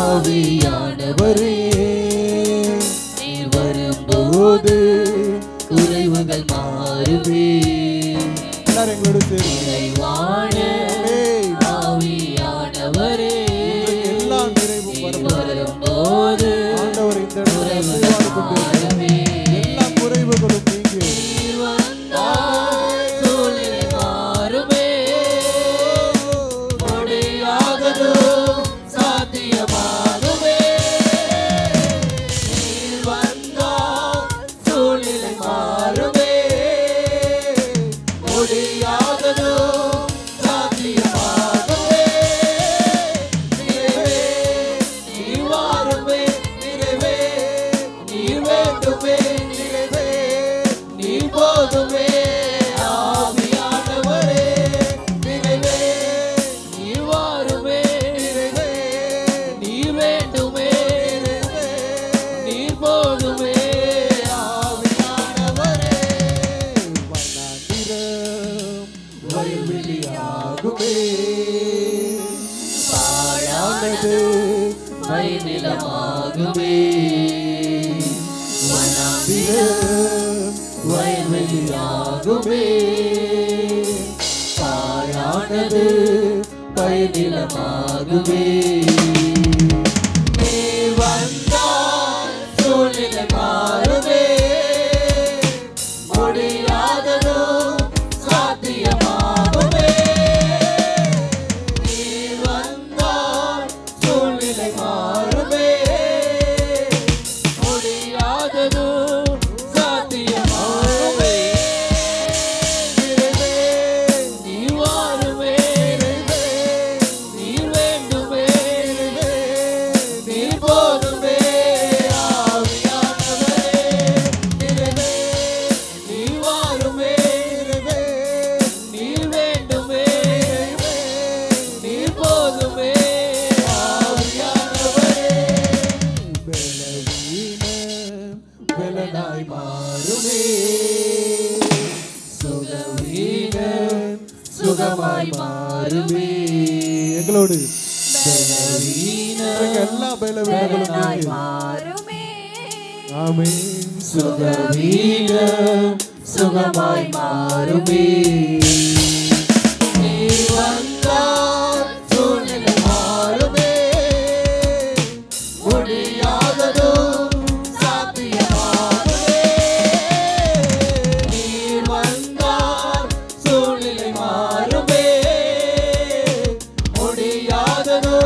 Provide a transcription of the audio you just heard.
ஆவியானவரே நீர் வரும்போது குறைவுகள் மாறுமே. எல்லாரும் எங்களோடு நிறைவான ஆவியானவரே எல்லா நிறைவும் வரும்போது ஆண்டவர் இந்த குறைவுகள் மாறுமே. எல்லா குறைவுகளும் நீங்கி வயநிலமாகுமே. வயல்வெளியாகுமே. பாழானது வயநிலமாகுமே. நீ வந்தால் சூழ்நிலை மாறுமே. முடியாததோ சாத்தியமாகுமே. நீ வந்தால் சூழ்நிலை மாறுமே. முடியாததோ சாத்தியமாகுமே. நீ வாருமே. நீ வேண்டுமே. நீ போதுமே. ஆவியானவரே நீ வாருமே. நீ வேண்டுமே. நீ போதுமே. ஆவியானவரே பலனாய் மாறுமே. சுகவீனம் சுகமாய் மாறுமே. எங்களோடு எல்லா பலவீனங்களும் மாறுமே. ஆமென். சுகவீனம் சுகமாய் மாறுமே. நீ வந்தால் சூழ்நிலை மாறுமே. முடியாததோ சாத்தியமாகுமே. நீ வந்தால் சூழ்நிலை மாறுமே. முடியாததோ